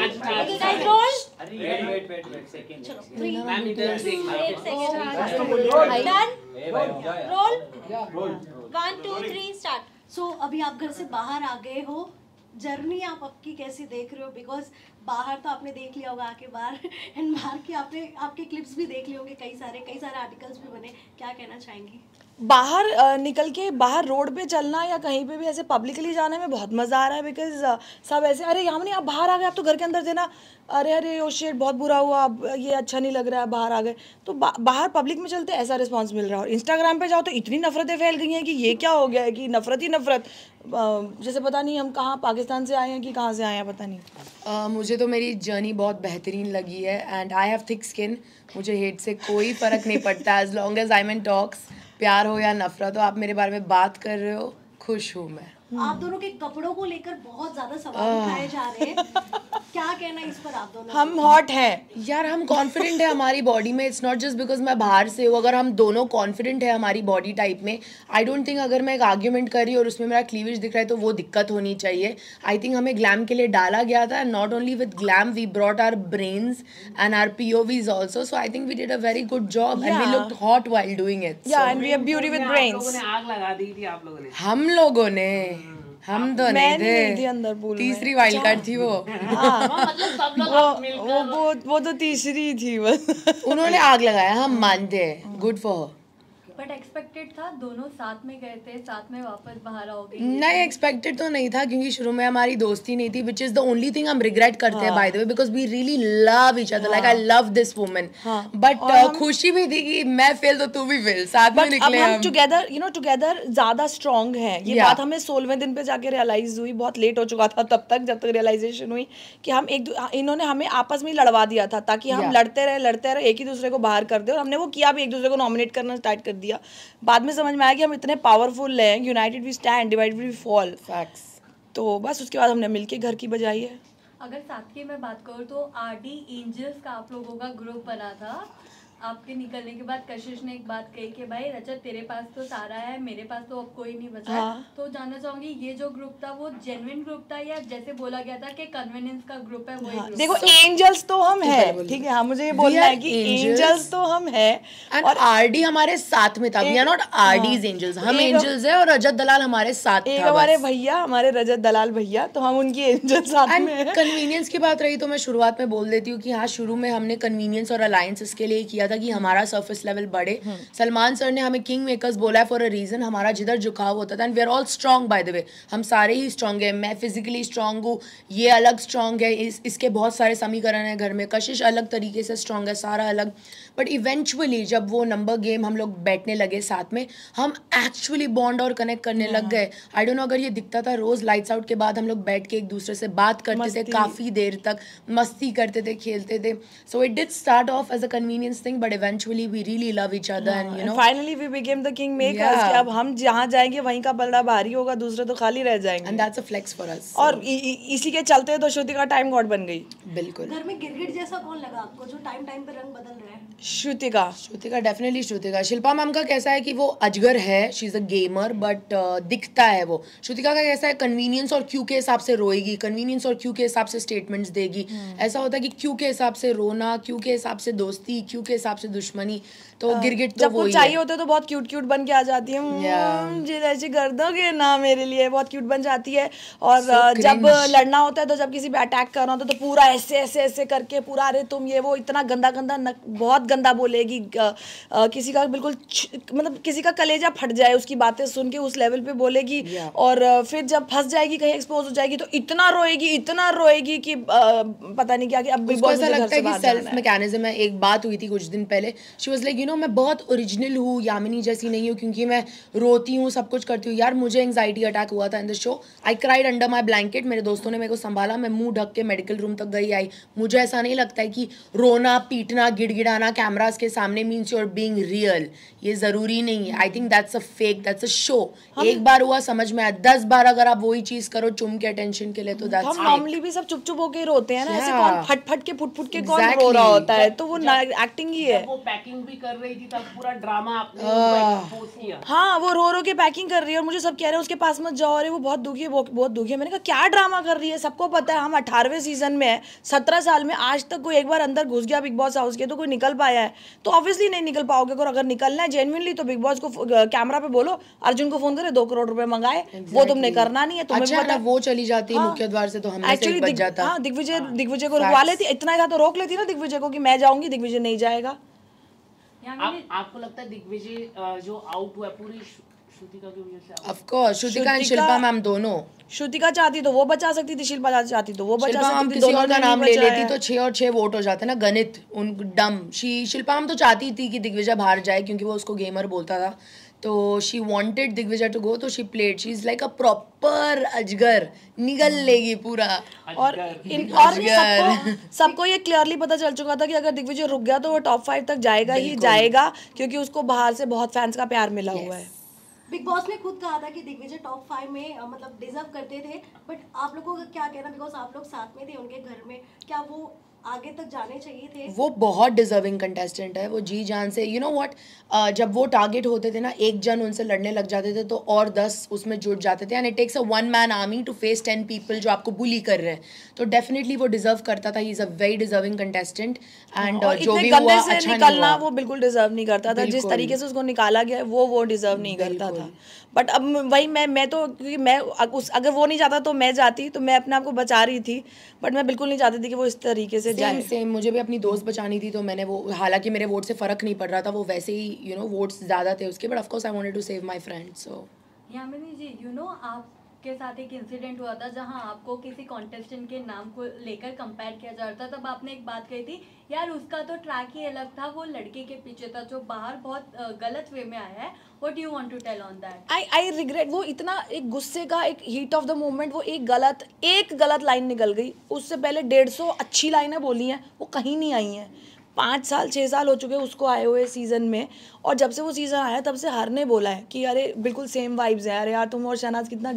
Okay guys, roll. Wait, second. चलो 3 ma'am इधर से 8 seconds. Done. Roll. 1 2 3 start. So अभी आप घर से बाहर आ गए हो, जर्नी आप आपकी कैसी देख रहे हो? बिकॉज बाहर तो आपने देख लिया होगा आके बाहर, एंड बाहर की आपके क्लिप्स भी देख लिए होंगे, कई सारे आर्टिकल्स भी बने, क्या कहना चाहेंगी? बाहर निकल के बाहर रोड पे चलना या कहीं पे भी ऐसे पब्लिकली जाने में बहुत मज़ा आ रहा है। बिकॉज सब ऐसे, अरे यामिनी आप बाहर आ गए, आप तो घर के अंदर थे ना, अरे ओ शिट बहुत बुरा हुआ, अब ये अच्छा नहीं लग रहा है, बाहर आ गए। तो बाहर पब्लिक में चलते ऐसा रिस्पांस मिल रहा है। और इंस्टाग्राम पे जाओ तो इतनी नफरतें फैल गई हैं कि ये क्या हो गया है कि नफरत ही नफरत, जैसे पता नहीं हम कहाँ पाकिस्तान से आए हैं कि कहाँ से आए हैं पता नहीं। मुझे तो मेरी जर्नी बहुत बेहतरीन लगी है and I have thick skin. मुझे हेट से कोई फ़र्क नहीं पड़ता as long as I am in talks. प्यार हो या नफरत हो, आप मेरे बारे में बात कर रहे हो, खुश हूँ मैं। आप दोनों के कपड़ों को लेकर बहुत ज्यादा सवाल उठाए जा रहे हैं, क्या कहना इस पर आप दोनों? हम हॉट हैं यार, हम कॉन्फिडेंट है हमारी बॉडी में। इट्स नॉट जस्ट बिकॉज मैं बाहर से हूँ। अगर हम दोनों कॉन्फिडेंट है हमारी बॉडी टाइप में, आई डोंट थिंक अगर मैं एक आर्ग्यूमेंट कर रही हूँ और उसमें मेरा क्लीवेज दिख रहा है तो वो दिक्कत होनी चाहिए। आई थिंक हमें ग्लैम के लिए डाला गया था, not only with glam, we brought our brains and our POVs also. So I think we did a very good job and we looked hot while doing it. Yeah and we have beauty with brains. आग लगा दी थी आप लोगों ने। हम लोगों ने, हम तो नहीं थे अंदर पूल में। तीसरी वाइल्ड कार्ड थी वो। मतलब सब लोग मिलकर वो तो तीसरी थी बस। उन्होंने आग लगाया, हम मानते हैं, good for her. But expected था, दोनों साथ में गए थे, साथ में वापस बाहर आओगे? नहीं, एक्सपेक्टेड तो नहीं था क्योंकि शुरू में हमारी दोस्ती नहीं थी, which is the only thing हम रिग्रेट करते हैं by the way, because we really love each other, like I love this woman. But खुशी भी थी कि मैं फेल तो तू भी फेल, साथ में निकले हम टुगेदर, यू नो टुगेदर ज्यादा स्ट्रांग हैं। ये बात हमें 16वें दिन पे जाके रियलाइज हुई, बहुत लेट हो चुका था तब तक, जब तक रियलाइजेशन हुई कि हम इन्होंने हमें आपस में लड़वा दिया था ताकि हम लड़ते रहे, एक ही दूसरे को बाहर कर दे। और हमने वो किया भी, एक दूसरे को नॉमिनेट करना स्टार्ट कर दिया। बाद में समझ में आया कि हम इतने पावरफुल हैं, united we stand, divided we fall. Facts. तो बस उसके बाद हमने मिलके घर की बजाई है। अगर साथ की मैं बात करूँ तो RD एंजल्स का आप लोगों का ग्रुप बना था। आपके निकलने के बाद कशिश ने एक बात कही कि भाई रजत तेरे पास तो सारा है, मेरे पास तो अब कोई नहीं बचा। तो जानना चाहूंगी ये जो ग्रुप था वो जेन्युइन ग्रुप था या जैसे बोला गया था कि कन्वीनियंस का ग्रुप है वही ग्रुप? देखो एंजल्स तो हम हैं, ठीक है, हाँ मुझे ये बोलना है कि एंजल्स तो हम हैं और RD हमारे साथ में था। We are not RD's angels, हम एंजल्स है और रजत दलाल हमारे साथ था। हमारे भैया, हमारे रजत दलाल भैया, तो हम उनकी एंजल साथ में हैं। कन्वीनियंस की बात रही तो मैं शुरुआत में बोल देती हूँ कि हाँ, शुरू में हमने कन्वीनियंस और अलायंसेस के लिए किया था कि हमारा सरफेस लेवल बढ़े। सलमान सर ने हमें किंग मेकर्स बोला है फॉर अ रीजन। हमारा जिधर झुकाव होता था, and we are all strong by the way, हम सारे ही स्ट्रांग हैं। मैं फिजिकली स्ट्रांग हूँ, ये अलग स्ट्रांग है, इसके बहुत सारे समीकरण हैं घर में। कशिश अलग तरीके से स्ट्रांग है, सारा अलग। बट इवेंचुअली जब वो नंबर गेम हम लोग बैठने लगे साथ में, हम एक्चुअली बॉन्ड और कनेक्ट करने लग गए। आई डोंट नो अगर ये दिखता था, रोज लाइट्स आउट के बाद हम लोग बैठ के एक दूसरे से बात करते थे काफी देर तक, मस्ती करते थे, खेलते थे। So it did start off as a convenience thing, but eventually we really love each other and you know finally we became the king makers. कि अब हम जहाँ जाएंगे वहीं का पलड़ा भारी होगा, दूसरे तो खाली रह जाएंगे। And that's a flex for us. और इसी के चलते तो श्रुतिका टाइम गॉड बन गई। बिल्कुल। घर में गिरगिट जैसा कौन लगा आपको जो टाइम टाइम पे रंग बदल रहा है? श्रुतिका डेफिनेटली श्रुतिका। शिल्पा मैम का कैसा है कि वो अजगर है, she is a gamer, but दिखता है वो। श्रुतिका का कैसा है, कन्वीनियंस और क्यू के हिसाब से रोएगी, कन्वीनियंस और क्यू के हिसाब से स्टेटमेंट्स देगी। ऐसा होता है कि क्यू के हिसाब से रोना, क्यू के हिसाब से दोस्ती, क्यू के हिसाब से दुश्मनी। तो गिरगिट तो जब कुछ चाहिए होता है तो बहुत क्यूट क्यूट बन के आ जाती है, मुझे ऐसे कर दोगे ना, मेरे लिए बहुत क्यूट बन जाती है। और जब लड़ना होता है तो जब किसी पे अटैक करना होता है तो पूरा ऐसे ऐसे ऐसे करके पूरा, अरे तुम ये वो, इतना गंदा गंदा बहुत गंदा बोलेगी। किसी का बिल्कुल मतलब किसी का कलेजा फट जाए उसकी बातें सुन के, उस लेवल पे बोलेगी। और फिर जब फंस जाएगी, कहीं एक्सपोज हो जाएगी तो इतना रोएगी कि पता नहीं क्या, कि अब भी बहुत ऐसा लगता है कि सेल्फ मैकेनिज्म है। एक बात हुई थी कुछ दिन पहले, she was like, you know मैं बहुत ओरिजिनल हूँ, यामिनी जैसी नहीं हूँ क्योंकि मैं रोती हूँ, सब कुछ करती हूँ। यार मुझे एंग्जाइटी अटैक हुआ था in the show, I cried under my blanket, मेरे दोस्तों ने मेरे को संभाला, मैं मुंह ढक के मेडिकल रूम तक गई आई। मुझे ऐसा नहीं लगता है कि रोना, पीटना, गिड़गिड़ाना कैमरास के सामने means you are being real. ये जरूरी नहीं है। I think that's a fake, that's a show. एक बार हुआ समझ में आया, 10 बार अगर आप वही चीज करो चुम के अटेंशन के लिए तो दैट्स फेक। हम नॉर्मली भी सब चुप चुप होके रोते हैं ना, ऐसे कौन फट फट के फुट फुट के कौन रो रहा होता है, तो वो एक्टिंग ही की है। वो पैकिंग भी कर रही थी तब पूरा ड्रामा आपने एक्सपोज किया। हाँ, वो रो के पैकिंग कर रही है और मुझे सब कह रहे हैं उसके पास मत जाओ, अरे वो बहुत दुखी है, बहुत दुखी है। मैंने कहा क्या ड्रामा कर रही है, सबको पता है हम 18वें सीजन में है, 17 साल में आज तक कोई एक बार अंदर घुस गया बिग बॉस हाउस के तो कोई निकल पाया है? तो ऑब्वियसली नहीं निकल पाओगे। अगर निकलना है जेन्युइनली तो बिग बॉस को कैमरा पे बोलो, अर्जुन को फोन करे 2 करोड़ रुपए मंगाए, वो तुमने करना नहीं है। तुम्हें अच्छा पता वो चली जाती है मुख्य द्वार से तो हम एक्चुअली दिग्विजय को रुकवा लेती, इतना था तो रोक लेती ना दिग्विजय को कि मैं जाऊंगी, दिग्विजय नहीं जाएगा। आपको लगता है दिग्विजय जो आउट हुआ पूरी श्रुतिका की वजह से? Of course Shrutika and Shilpa ma'am दोनों। श्रुतिका चाहती तो वो बचा सकती थी, शिल्पा चाहती तो वो बचा सकती थी। किसी और का नाम ले लेती तो 6 और 6 वोट हो जाते ना, गणित उन डम। शिल्पा मैम तो चाहती थी कि दिग्विजय बाहर जाए क्योंकि वो उसको गेमर बोलता था, तो she wanted Digvijay to go, तो she played, she is like a proper अजगर, निगल लेगी पूरा। और सबको ये क्लियरली पता चल चुका था कि अगर दिग्विजय रुक गया तो वो टॉप 5 तक जाएगा ही जाएगा, क्योंकि उसको बाहर से बहुत फैंस का प्यार मिला हुआ है। बिग बॉस ने खुद कहा था कि दिग्विजय टॉप 5 में मतलब डिजर्व करते थे, बट आप लोगों का क्या कहना, बिकॉज आप लोग साथ में थे उनके घर में, क्या वो आगे तक जाने चाहिए थे? वो बहुत डिजर्विंग कंटेस्टेंट है, वो जी जान से, यू नो व्हाट, जब वो टारगेट होते थे ना, एक जन उनसे लड़ने लग जाते थे तो और 10 उसमें जुट जाते थे, and it takes a 1 man army to face 10 people जो आपको बुली कर रहे हैं, तो डेफिनेटली वो डिजर्व करता था। He is a very deserving contestant, and जो भी हुआ अच्छा निकलना वो बिल्कुल डिजर्व नहीं करता था, जिस तरीके से उसको निकाला गया वो डिजर्व नहीं करता था। बट अब वही मैं तो, क्योंकि मैं अगर वो नहीं जाता तो मैं जाती, तो मैं अपने आप को बचा रही थी, बट मैं बिल्कुल नहीं चाहती थी कि वो इस तरीके से जाए। सेम मुझे भी अपनी दोस्त बचानी थी, तो मैंने वो, हालांकि मेरे वोट से फर्क नहीं पड़ रहा था, वो वैसे ही यू नो वोट्स ज़्यादा थे उसके, but of course I wanted to save my friend. So Yamini ji, you know आपके साथ एक इंसिडेंट हुआ था जहां आपको किसी कॉन्टेस्टेंट के नाम को लेकर कंपेयर किया जा रहा था, तब आपने एक बात कही थी, यार उसका तो ट्रैक ही अलग था, वो लड़के के पीछे था जो बाहर बहुत गलत वे में आया है। What do you want to tell on that? I regret, वो इतना एक गुस्से का, एक हीट ऑफ द मोमेंट, वो एक गलत लाइन निकल गई। उससे पहले 150 अच्छी लाइनें बोली हैं, वो कहीं नहीं आई हैं। 5 साल 6 साल हो चुके उसको आए हुए सीज़न में, और जब से वो सीज़न आया तब से हर ने बोला है कि अरे बिल्कुल सेम वाइब्स हैं, अरे यार तुम और शहनाज कितना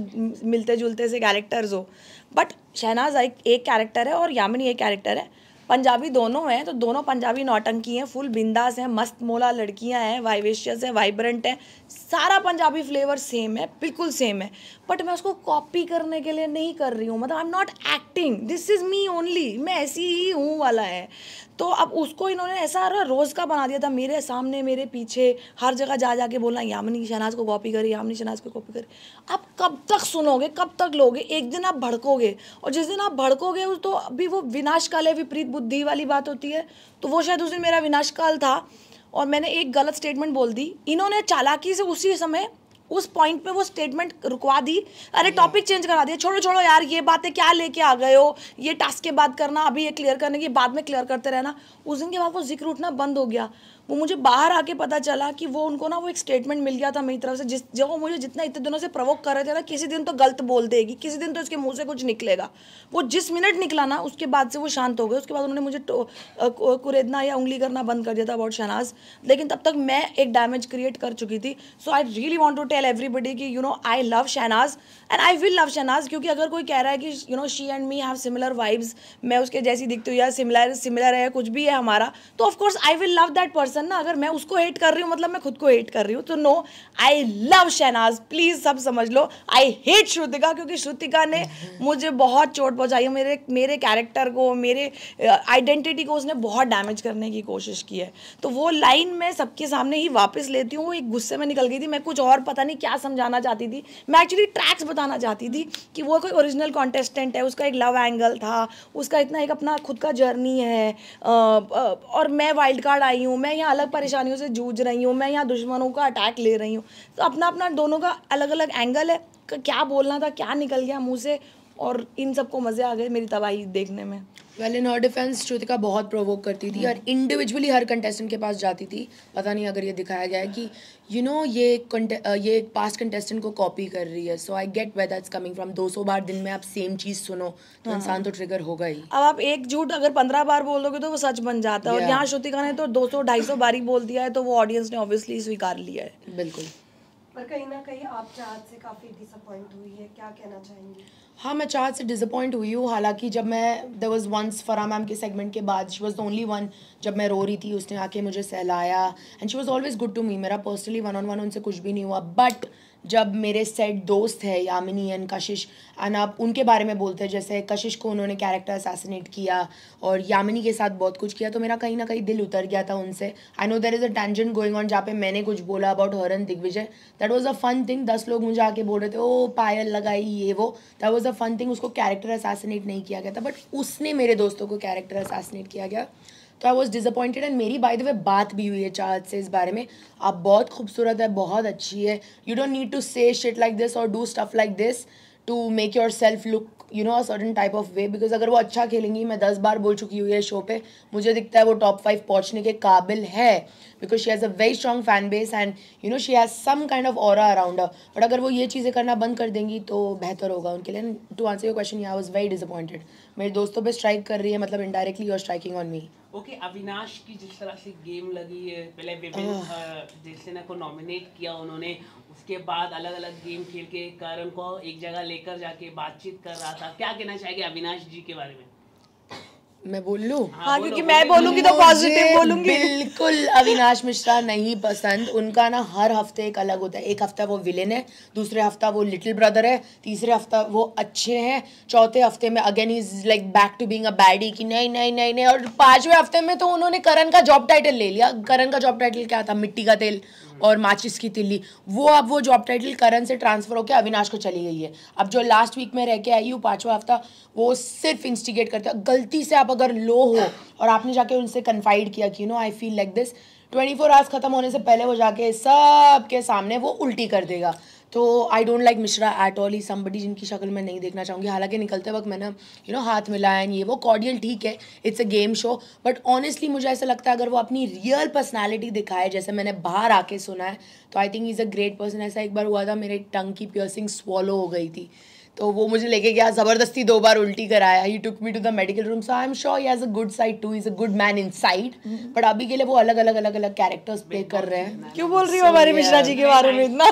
मिलते जुलते से कैरेक्टर्स हो। बट शहनाज एक कैरेक्टर है और यामिनी एक कैरेक्टर है, पंजाबी दोनों हैं, तो दोनों पंजाबी नौटंकी हैं, फुल बिंदास हैं, मस्त मोला लड़कियां हैं, वाइवेशियस हैं, वाइब्रेंट हैं, सारा पंजाबी फ्लेवर सेम है, बिल्कुल सेम है। बट मैं उसको कॉपी करने के लिए नहीं कर रही हूँ, मतलब I am not acting, this is me only, मैं ऐसी ही हूँ वाला है। तो अब उसको इन्होंने ऐसा रोज़ का बना दिया था, मेरे सामने मेरे पीछे हर जगह जा जाके बोलना यामिनी शहनाज को कॉपी करी, यामिनी शहनाज को कॉपी करी। आप कब तक सुनोगे, कब तक लोगे? एक दिन आप भड़कोगे, और जिस दिन आप भड़कोगे तो अभी वो विनाशकाल है, विपरीत बुद्धि वाली बात होती है, तो वो शायद उस दिन मेरा विनाशकाल था और मैंने एक गलत स्टेटमेंट बोल दी। इन्होंने चालाकी से उसी समय उस पॉइंट पे वो स्टेटमेंट रुकवा दी, अरे टॉपिक चेंज करा दिया, छोड़ो यार ये बातें क्या लेके आ गए हो, ये टास्क के बाद करना, अभी ये क्लियर करने की बाद में क्लियर करते रहना। उस दिन के बाद वो जिक्र उठना बंद हो गया। वो मुझे बाहर आके पता चला कि वो उनको ना वो एक स्टेटमेंट मिल गया था मेरी तरफ से, जो वो मुझे जितना इतने दिनों से प्रवोक कर रहे थे ना, किसी दिन तो गलत बोल देगी, किसी दिन तो इसके मुंह से कुछ निकलेगा। वो जिस मिनट निकला ना उसके बाद से वो शांत हो गए। उसके बाद उन्होंने मुझे कुरेदना या उंगली करना बंद कर दिया था अबाउट शहनाज, लेकिन तब तक मैं एक डैमेज क्रिएट कर चुकी थी। So I really want to tell everybody कि you know I love Shehnaaz and I will love Shehnaaz, क्योंकि अगर कोई कह रहा है कि you know she and me have similar vibes, मैं उसके जैसी दिखती हूँ या सिमिलर है, कुछ भी है हमारा, तो of course I will love that person ना। अगर मैं उसको हेट कर रही हूँ मतलब मैं खुद को हेट कर रही हूँ। तो no, I love Shehnaaz, please सब समझ लो। आई हेट श्रुतिका, क्योंकि श्रुतिका ने मुझे बहुत चोट पहुँचाई है, मेरे कैरेक्टर को, मेरे आइडेंटिटी को उसने बहुत डैमेज करने की कोशिश की है। तो वो लाइन मैं सबके सामने ही वापस लेती हूँ, वो एक गुस्से में निकल गई थी। मैं कुछ और पता नहीं क्या समझाना चाहती थी, मैं एक्चुअली ट्रैक्स बताना चाहती थी कि वो कोई ओरिजिनल कॉन्टेस्टेंट है, उसका एक लव एंगल था, उसका इतना एक अपना खुद का जर्नी है, और मैं वाइल्ड कार्ड आई हूँ, मैं यहाँ अलग परेशानियों से जूझ रही हूँ, मैं यहाँ दुश्मनों का अटैक ले रही हूँ। तो अपना अपना दोनों का अलग अलग एंगल है, क्या बोलना था क्या निकल गया मुँह से, और इन सबको मज़े आ गए मेरी तबाही देखने में। Well in her defence Shrutika बहुत प्रोवोक करती थी और इंडिविजुअली हर कंटेस्टेंट के पास जाती थी। पता नहीं अगर ये दिखाया गया है कि यू नो ये पास्ट कंटेस्टेंट को कॉपी कर रही है। So I get where that's coming from. 200 बार दिन में आप सेम चीज़ सुनो तो इंसान तो ट्रिगर होगा ही। अब आप एक झूठ अगर 15 बार बोल दोगे तो वो सच बन जाता है, और यहाँ श्रुतिका ने तो 200-250 बार ही बोल दिया है, तो वो ऑडियंस ने ऑब्वियसली स्वीकार लिया है। बिल्कुल। पर कहीं ना कहीं आप चाहत से काफ़ी डिसअपॉइंट हुई है, क्या कहना चाहेंगी? हाँ, मैं चाहत से डिसअपॉइंट हुई हूँ। हालांकि जब मैं there was once Farah ma'am के सेगमेंट के बाद she was the only one, जब मैं रो रही थी उसने आके मुझे सहलाया and she was always good to me. मेरा पर्सनली 1-on-1 उनसे कुछ भी नहीं हुआ, बट जब मेरे सेट दोस्त है यामिनी एंड कशिश एंड आप उनके बारे में बोलते हैं, जैसे कशिश को उन्होंने कैरेक्टर असैसिनेट किया और यामिनी के साथ बहुत कुछ किया, तो मेरा कहीं ना कहीं दिल उतर गया था उनसे। I know there is a tangent going on जहाँ पे मैंने कुछ बोला about her and Digvijay, that was a fun thing. 10 लोग मुझे आके बोल रहे थे ओ पायल लगाई ये वो, that was a fun thing. उसको कैरेक्टर असैसिनेट नहीं किया गया था, बट उसने मेरे दोस्तों को कैरेक्टर असैसिनेट किया गया, तो आई वॉज डिसअपॉइंटेड। एंड मेरी बाय द वे बात भी हुई है चाहत से इस बारे में, आप बहुत खूबसूरत है, बहुत अच्छी है, you don't need to say shit like this और do stuff like this to make yourself look you know a certain type of way, because अगर वो अच्छा खेलेंगी, मैं 10 बार बोल चुकी हूँ ये शो पे, मुझे दिखता है वो टॉप 5 पहुँचने के काबिल है, because she has a very strong fan base and you know she has some kind of aura around her. But अगर वो ये चीज़ें करना बंद कर देंगी तो बेहतर होगा उनके लिए। To answer your question, I was very disappointed. मेरे दोस्तों पे स्ट्राइक कर रही है, मतलब इनडायरेक्टली और striking on me. Okay, Avinash की जिस तरह से गेम लगी है, पहले विभिन्न जैसे को नॉमिनेट किया उन्होंने, उसके बाद अलग अलग गेम खेल के करण को एक जगह लेकर जाके बातचीत कर रहा था, क्या कहना चाहेंगे अविनाश जी के बारे में? मैं बोल लूं? हाँ, क्योंकि मैं बोलूंगी तो पॉजिटिव बोलूंगी। बिल्कुल अविनाश मिश्रा नहीं पसंद। उनका ना हर हफ्ते एक अलग होता है। एक हफ्ता वो विलेन है, दूसरे हफ्ता वो लिटिल ब्रदर है, तीसरे हफ्ता वो अच्छे हैं, चौथे हफ्ते में again is like back to being a baddie कि नहीं नहीं नहीं नहीं, और 5वें हफ्ते में तो उन्होंने करण का जॉब टाइटल ले लिया। करण का जॉब टाइटल क्या था? मिट्टी का तेल और माचिस की तिल्ली। वो अब वो जॉब टाइटल करण से ट्रांसफर होकर अविनाश को चली गई है। अब जो लास्ट वीक में रह के आई हूँ 5वां हफ्ता, वो सिर्फ इंस्टिगेट करते हैं। गलती से आप अगर लो हो और आपने जाके उनसे कन्फाइड किया कि you know I feel like this, 24 hours खत्म होने से पहले वो जाके सब के सामने वो उल्टी कर देगा। तो I don't like Mishra at all. He somebody जिनकी शक्ल मैं नहीं देखना चाहूँगी। हालांकि निकलते वक्त मैंने यू नो हाथ मिलाया ये वो, कॉर्डियल ठीक है, it's a game show, but honestly मुझे ऐसा लगता है अगर वो अपनी रियल पर्सनैलिटी दिखाए, जैसे मैंने बाहर आके सुना है, तो I think is a great person. ऐसा एक बार हुआ था, मेरे टंग की पियर्सिंग स्वॉलो हो गई थी, तो वो मुझे लेके गया, ज़बरदस्ती 2 बार उल्टी कराया। He took me to the medical room, so I am sure he has a good side too, is a good man inside, but अभी के लिए वो अलग अलग कैरेक्टर्स प्ले कर रहे हैं। क्यों बोल रही हो हमारे मिश्रा जी के बारे में इतना?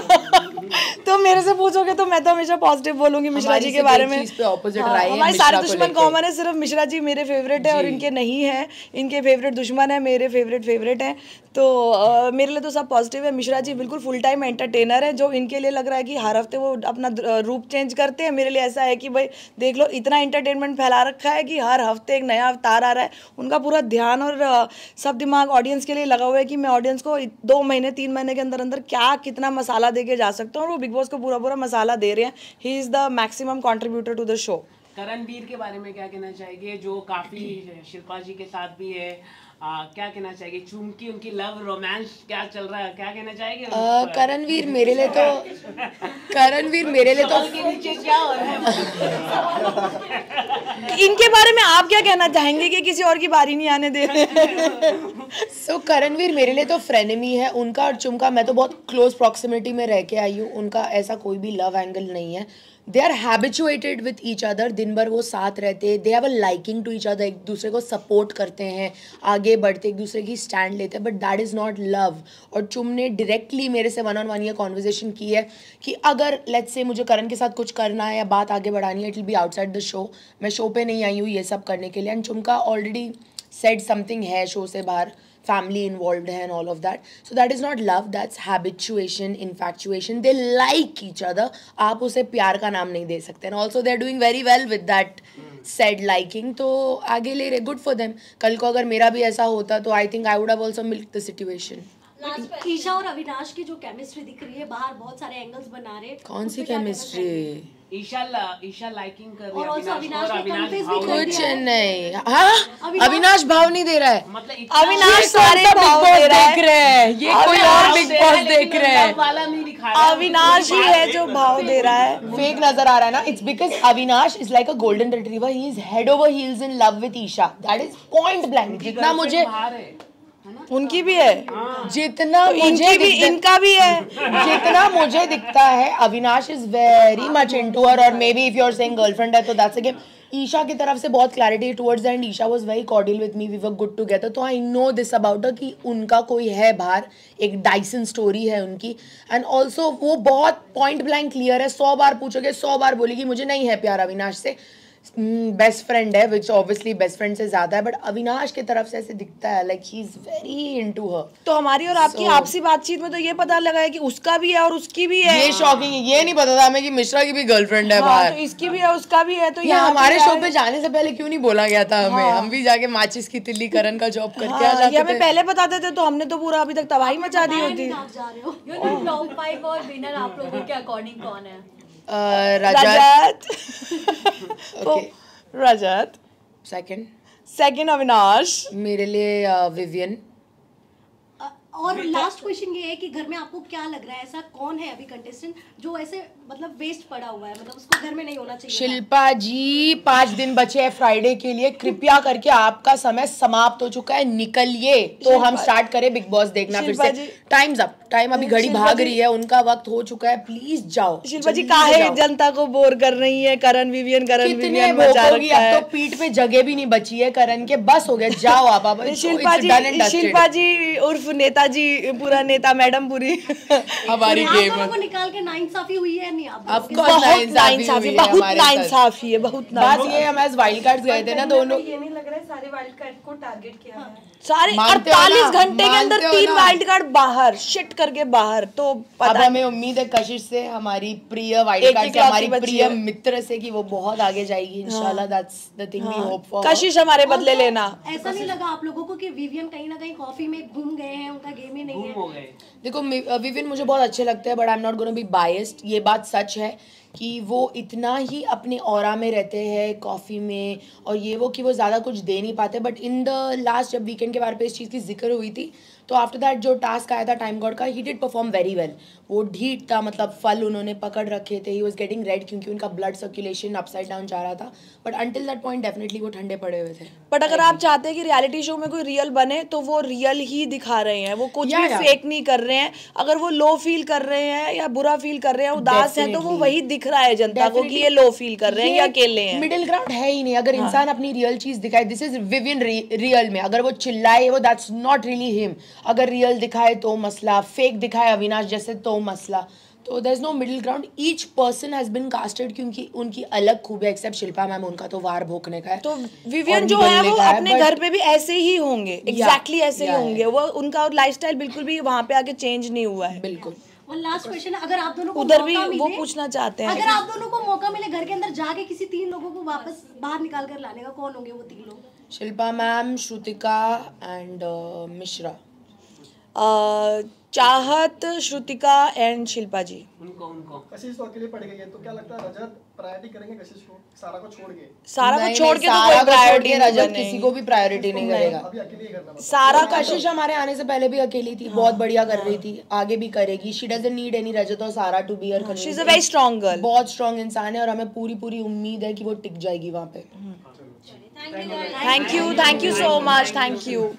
तो मेरे से पूछोगे तो मैं तो हमेशा पॉजिटिव बोलूंगी मिश्रा जी के बारे में। हमारे सारे दुश्मन कॉमन है, सिर्फ मिश्रा जी मेरे फेवरेट है और इनके नहीं है। इनके फेवरेट दुश्मन है, मेरे फेवरेट हैं। तो मेरे लिए तो सब पॉजिटिव है। मिश्रा जी बिल्कुल फुल टाइम एंटरटेनर है। जो इनके लिए लग रहा है कि हर हफ्ते वो अपना रूप चेंज करते हैं, मेरे लिए ऐसा है कि भाई देख लो, इतना एंटरटेनमेंट फैला रखा है कि हर हफ्ते एक नया अवतार आ रहा है। उनका पूरा ध्यान और सब दिमाग ऑडियंस के लिए लगा हुआ है कि मैं ऑडियंस को 2 महीने 3 महीने के अंदर क्या कितना मसाला दे के जा सकता हूँ, और वो बिग बॉस को पूरा मसाला दे रहे हैं। He is the maximum contributor to the show. Karanveer के बारे में क्या कहना चाहेंगे, जो काफ़ी शिल्पा जी के साथ भी है, क्या कहना चाहिए? चुमकी उनकी लव रोमांस क्या चल रहा है, क्या कहना चाहेंगे? करणवीर मेरे लिए तो के नीचे क्या हो रहा है? इनके बारे में आप क्या कहना चाहेंगे कि किसी और की बारी नहीं आने दे रहे? सो करणवीर मेरे लिए तो फ्रेनेमी है। उनका और चुमका, मैं तो बहुत क्लोज प्रॉक्सिमिटी में रह के आई हूँ, उनका ऐसा कोई भी लव एंगल नहीं है। They are habituated with each other, दिन भर वो साथ रहते हैं, they have a liking to each other, एक दूसरे को सपोर्ट करते हैं, आगे बढ़ते, एक दूसरे की स्टैंड लेते हैं, but that is not love. और चुम ने डायरेक्टली मेरे से 1-on-1 ये कॉन्वर्जेशन की है कि अगर लेट्स से मुझे करण के साथ कुछ करना है या बात आगे बढ़ानी है, it will be outside the show. मैं शो पे नहीं आई हूँ ये सब करने के लिए। एंड चुमका ऑलरेडी सेड समथिंग है शो से बाहर, family involved है and all of that, so that is not love, that's habituation, infatuation, they like each other, आप उसे प्यार का नाम नहीं दे सकते। and also they are doing very well with that said liking, तो आगे ले रहे, good for them। कल को अगर मेरा भी ऐसा होता तो I think I would have also milked the situation। Isha और अविनाश की जो केमिस्ट्री दिख रही है, बाहर बहुत सारे एंगल्स बना रहे, कौन सी केमिस्ट्री? ईशा लाइकिंग कर रही है और अविनाश ने भाव कुछ नहीं। हाँ, अविनाश भाव नहीं दे रहा है, मतलब अविनाश सारे भाव दे रहा है। देख रहे हैं, ये कोई और बिग बॉस देख रहे हैं। वाला नहीं दिखा रहा, अविनाश ही है जो भाव दे रहा है। फेक नजर आ रहा है ना। It's because Avinash is like a golden retriever, he is head over heels in love with Isha, that is point blank. जितना मुझे, उनकी भी है, जितना तो इनकी भी, इनका भी है, जितना मुझे दिखता है, Avinash is very much into her, और maybe if you are saying girlfriend है तो दैट्स अ गेम। ईशा की तरफ से बहुत clarity towards the end. Isha was very cordial with me, we were good together. तो I know this about her कि उनका कोई है बाहर, एक डाइसन स्टोरी है उनकी. एंड ऑल्सो वो बहुत पॉइंट ब्लैंक क्लियर है. 100 बार पूछोगे 100 बार बोलेगी मुझे नहीं है प्यार अविनाश से. बेस्ट फ्रेंड है, विच ऑब्वियसली बेस्ट फ्रेंड से ज्यादा है, बट अविनाश की तरफ से ऐसे दिखता है like he is very into हर. तो हमारी और आपकी आपसी बातचीत में तो ये पता लगा है कि उसका भी है और उसकी भी है. ये शॉकिंग है, ये नहीं पता था हमें कि मिश्रा की भी गर्लफ्रेंड है बाहर. तो इसकी भी है उसका भी है. तो ये हमारे शो पे जाने से पहले क्यों नहीं बोला गया था हमें? हम भी जाके माचिस की तिल्ली करण का जॉब करके आ जाते थे. हमें पहले बताते थे तो हमने तो पूरा अभी तक तबाही मचा दी होती. आप जा रहे हो. यू नो टॉप 5 और विनर आप लोगों के अकॉर्डिंग कौन है? रजत. ओके, रजत. सेकंड अविनाश. मेरे लिए विवियन. और लास्ट क्वेश्चन ये है कि घर में आपको क्या लग रहा है, ऐसा कौन है अभी कंटेस्टेंट जो ऐसे मतलब वेस्ट पड़ा हुआ है, मतलब उसको घर में नहीं होना चाहिए? शिल्पा जी 5 दिन बचे हैं फ्राइडे के लिए, कृपया करके आपका समय समाप्त हो चुका है, निकलिए. तो हम स्टार्ट करें बिग बॉस देखना फिर से. टाइम्स अप, टाइम अभी घड़ी भाग रही है, उनका वक्त हो चुका है, प्लीज जाओ. शिल्पा जी काहे जनता को बोर कर रही है? करण विवियन मचा रखा है. अब तो पीठ पे जगह भी नहीं बची है करण के, बस हो गया, जाओ आप. शिल्पा जी उर्फ नेताजी, पूरा नेता मैडम पूरी हमारी गेम को निकाल के नाइंसाफी हुई है नहीं? बहुत नाइंसाफी है, बहुत. बात ये हम एज वाइल्ड कार्ड्स गए थे ना, दोनों ये नहीं लग रहा है सारे वाइल्ड कार्ड को टारगेट किया है. सारे 48 घंटे के अंदर 3 वाइल्ड कार्ड बाहर, शिट करके बाहर. तो अब हमें उम्मीद है कशिश से, हमारी प्रिय वाइल्ड कार्ड से, हमारी प्रिय मित्र से, कि वो बहुत आगे जाएगी इंशाल्लाह. That's the thing we hope for. Kashish हमारे बदले लेना. ऐसा नहीं लगा आप लोगों को कि विवियन कहीं ना कहीं कॉफी में घूम गए हैं, उनका गेम ही नहीं है? देखो विवियन मुझे बहुत अच्छे लगते हैं, but I am not gonna be biased. ये बात सच है कि वो इतना ही अपने ऑरा में रहते हैं कॉफ़ी में और ये वो, कि वो ज़्यादा कुछ दे नहीं पाते. बट इन द लास्ट जब वीकेंड के बारे पे इस चीज़ की जिक्र हुई थी, तो आफ्टर दैट जो टास्क आया था टाइम गॉड का, he did perform very well. वो ढीठ था, मतलब फल उन्होंने पकड़ रखे थे. ही वॉज गेटिंग रेड क्योंकि उनका ब्लड सर्कुलेशन अपसाइड डाउन जा रहा था. But until that point definitely वो ठंडे पड़े हुए थे. बट अगर आप चाहते हैं कि रियलिटी शो में कोई रियल बने, तो वो रियल ही दिखा रहे हैं. वो कुछ भी फेक नहीं कर रहे हैं. अगर वो लो फील कर रहे हैं या बुरा फील कर रहे हैं, उदास हैं, तो वो वही दिख रहा है जनता को कि ये लो फील कर रहे हैं या अकेले हैं. मिडिल ग्राउंड है ही नहीं. अगर इंसान अपनी रियल चीज दिखाए, दिस इज विवियन रियल में. अगर वो चिल्लाए, वो दैट्स नॉट रियली हिम. अगर रियल दिखाए तो मसला, फेक दिखाए अविनाश जैसे तो मसला. तो there is no middle ground. Each person has been casted क्योंकि उनकी अलग खूबी, एक्सेप्ट शिल्पा मैम, उनका तो वार भोंकने का है. तो विवियन जो है वो अपने घर पे भी ऐसे ही होंगे, एग्जैक्टली ऐसे ही होंगे. वो उनका लाइफस्टाइल बिल्कुल भी वहाँ पे आके चेंज नहीं हुआ है. बिल्कुल. और लास्ट क्वेश्चन, अगर आप दोनों को उधर भी मौका मिले, वो पूछना चाहते हैं, अगर आप दोनों को मौका मिले घर के अंदर जाके किसी 3 लोगों को वापस बाहर निकाल कर लाने का, कौन होंगे वो 3 लोग? Shilpa ma'am, Shrutika and Mishra. चाहत, श्रुतिका एंड शिल्पा जी. उनको कशिश तो अकेले पड़ गई है, तो क्या लगता है रजत प्रायोरिटी करेंगे कशिश को, सारा को छोड़ के? सारा को छोड़ के तो कोई प्रायोरिटी रजत किसी को भी प्रायोरिटी नहीं करेगा. अभी अकेले ही करना. सारा कशिश हमारे आने से पहले भी अकेली थी, बहुत बढ़िया कर रही थी, आगे भी करेगी. She doesn't need any Rajat और Sara to be her. She is a very strong girl. बहुत स्ट्रांग इंसान है और हमें पूरी उम्मीद है कि वो टिक जाएगी वहाँ पे. Thank you so much. Thank you.